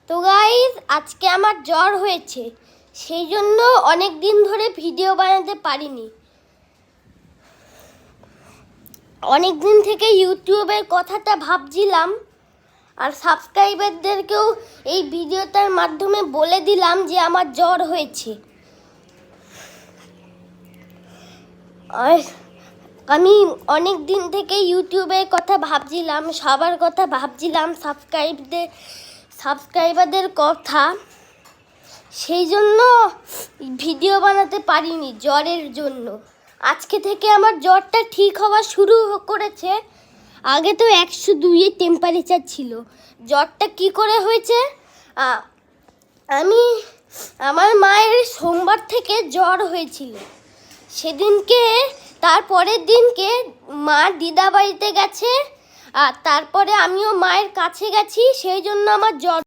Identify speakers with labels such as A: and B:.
A: তো গাইস, আজকে আমার জ্বর হয়েছে, সেই জন্য অনেক দিন ধরে ভিডিও বানাতে পারিনি। অনেক দিন থেকে ইউটিউবের কথাটা ভাবছিলাম, আর সাবস্ক্রাইবারদেরকেও এই ভিডিওটার মাধ্যমে বলে দিলাম যে আমার জ্বর হয়েছে। আর আমি অনেক দিন থেকে ইউটিউবের কথা ভাবছিলাম, সবার কথা ভাবছিলাম, সাবস্ক্রাইবারদের কথা, সেই জন্য ভিডিও বানাতে পারিনি জ্বরের জন্য। আজকে থেকে আমার জ্বরটা ঠিক হওয়া শুরু করেছে। আগে তো 102-এর টেম্পারেচার ছিল। জ্বরটা কি করে হয়েছে? আমার মায়ের সোমবার থেকে জ্বর হয়েছিল। সেদিনকে, তারপরের দিনকে মা দিদা বাড়িতে গেছে, আর তারপরে আমিও মায়ের কাছে গেছি, সেই জন্য আমার জ্বর